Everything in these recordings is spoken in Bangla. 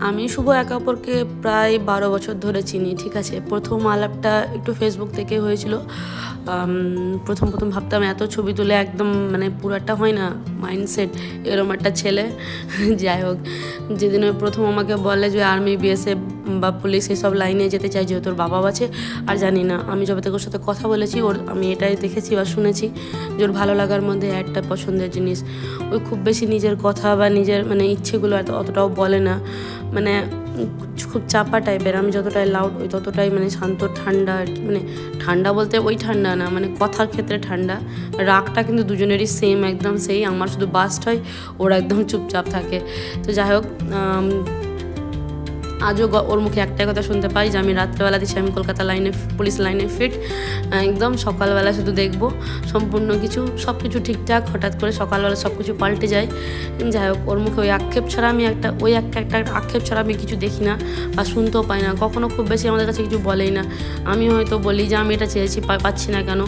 আমি শুভ একে অপরকে প্রায় 12 বছর ধরে চিনি, ঠিক আছে। প্রথম আলাপটা একটু ফেসবুক থেকে হয়েছিল। প্রথম ভাবতাম এত ছবি তুলে একদম মানে পুরাটা হয় না মাইন্ডসেট, এরম একটা ছেলে। যাই হোক, যেদিন ওই প্রথম আমাকে বলে যে আর্মি, বিএসএফ বা পুলিশ এসব লাইনে যেতে চাই, যেহেতু ওর বাবাও আছে। আর জানি না, আমি যবে থেকে ওর সাথে কথা বলেছি, আমি এটাই দেখেছি বা শুনেছি যে ওর ভালো লাগার মধ্যে একটা পছন্দের জিনিস, ওই খুব বেশি নিজের কথা বা নিজের মানে ইচ্ছেগুলো অতটাও বলে না, মানে খুব চাপা টাইপের। আমি যতটাই লাউড ওই ততটাই মানে শান্ত, ঠান্ডা আর কি। মানে ঠান্ডা বলতে ওই ঠান্ডা না, মানে কথার ক্ষেত্রে ঠান্ডা। রাগটা কিন্তু দুজনেরই সেম, একদম সেই। আমার শুধু বাস্ট হয়, ওরা একদম চুপচাপ থাকে। তো যাই হোক, আজও ওর মুখে একটাই কথা শুনতে পাই যে আমি রাত্রেবেলা দিচ্ছি, আমি কলকাতা লাইনে, পুলিশ লাইনে ফিট। একদম সকালবেলা শুধু দেখবো সম্পূর্ণ কিছু, সব কিছু ঠিকঠাক, হঠাৎ করে সকালবেলা সব কিছু পাল্টে যায়। যাই হোক, ওর মুখে ওই আক্ষেপ ছাড়া আমি একটা আক্ষেপ ছাড়া আমি কিছু দেখি না বা শুনতেও পাই না। কখনো খুব বেশি আমাদের কাছে কিছু বলেই না। আমি হয়তো বলি যে আমি এটা চেয়েছি, পাচ্ছি না কেন।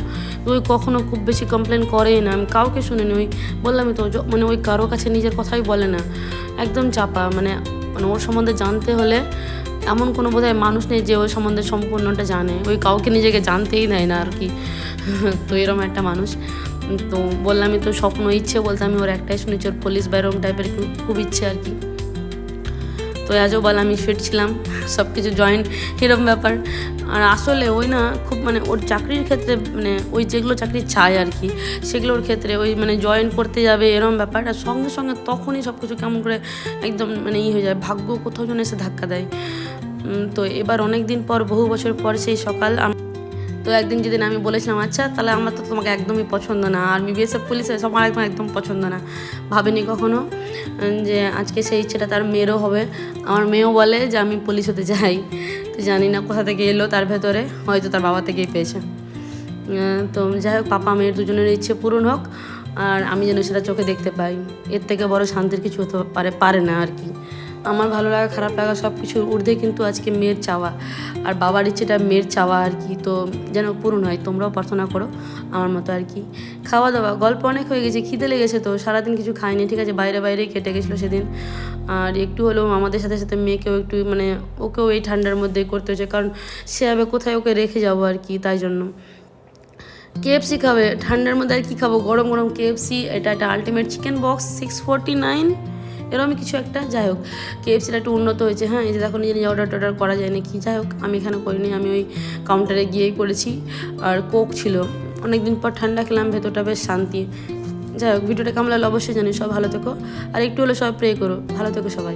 ওই কখনো খুব বেশি কমপ্লেন করেই না, আমি কাউকে শুনিনি। ওই বললামই তো, মানে ওই কারো কাছে নিজের কথাই বলে না, একদম চাপা। মানে ওর সম্বন্ধে জানতে হলে এমন কোনো বোধহয় মানুষ নেই যে ওর সম্বন্ধে সম্পূর্ণটা জানে। ওই কাউকে নিজেকে জানতেই দেয় না আর কি। তো এরকম একটা মানুষ। তো বললামই তো, স্বপ্ন, ইচ্ছে বলতে আমি ওর একটাই শুনেছি, ওর পুলিশ বা এরকম টাইপের খুব ইচ্ছে আর কি। তো আজও বল আমি ফিট ছিলাম, সব কিছু জয়েন্ট, এরকম ব্যাপার। আর আসলে ওই না খুব মানে ওর চাকরির ক্ষেত্রে, মানে ওই যেগুলো চাকরি চায় আর কি, সেগুলোর ক্ষেত্রে ওই মানে জয়েন করতে যাবে এরকম ব্যাপার। আর সঙ্গে সঙ্গে তখনই সব কিছু কেমন করে একদম মানে হয়ে যায়, ভাগ্য কোথাও যেন এসে ধাক্কা দেয়। তো এবার অনেক দিন পর, বহু বছর পর সেই সকাল। তো একদিন যেদিন আমি বলেছিলাম আচ্ছা তাহলে আমার তো তোমাকে একদমই পছন্দ না, আর্মি, বিএসএফ, পুলিশে সব আমার একদম পছন্দ না, ভাবেনি কখনো যে আজকে সেই ইচ্ছেটা তার মেয়েরও হবে। আমার মেয়েও বলে যে আমি পুলিশ হতে চাই। তো জানি না কোথা থেকে এলো তার ভেতরে, হয়তো তার বাবা থেকেই পেয়েছে। তো যাই হোক, পাপা মেয়ের দুজনের ইচ্ছে পূরণ হোক, আর আমি যেন সেটা চোখে দেখতে পাই। এর থেকে বড় শান্তির কিছু হতে পারে না আর কি। আমার ভালো লাগা, খারাপ লাগা সব কিছুর ঊর্ধ্বে কিন্তু আজকে মেয়ের চাওয়া, আর বাবার ইচ্ছেটা মেয়ের চাওয়া আর কি। তো যেন পূরণ হয়, তোমরাও প্রার্থনা করো আমার মতো আর কি। খাওয়া দাওয়া গল্প অনেক হয়ে গেছে, খিদে লেগেছে, তো সারাদিন কিছু খাইনি, ঠিক আছে। বাইরেই কেটে গেছিলো সেদিন। আর একটু হলেও আমাদের সাথে সাথে মেয়েকেও একটু মানে ওকেও এই ঠান্ডার মধ্যে করতে হয়েছে, কারণ সেভাবে কোথায় ওকে রেখে যাবো আর কি। তাই জন্য কেএফসি খাবে ঠান্ডার মধ্যে, আর কি খাবো, গরম গরম কেএফসি। এটা একটা আলটিমেট চিকেন বক্স, 649 এরকম কিছু একটা। যাই হোক, কেএফসিটা একটু উন্নত হয়েছে। হ্যাঁ, এই যে দেখো, নিজে অর্ডার করা যায় নাকি। যাই হোক, আমি এখানে করিনি, আমি ওই কাউন্টারে গিয়েই করেছি। আর কোক ছিল, অনেক দিন পর ঠান্ডা খেলাম, ভেতরটা বেশ শান্তি। যাই হোক, ভিডিওটা কেমন লাগলো অবশ্যই জানি। সব ভালো থেকো, আর একটু হলে সবাই প্রে করো, ভালো থেকো সবাই।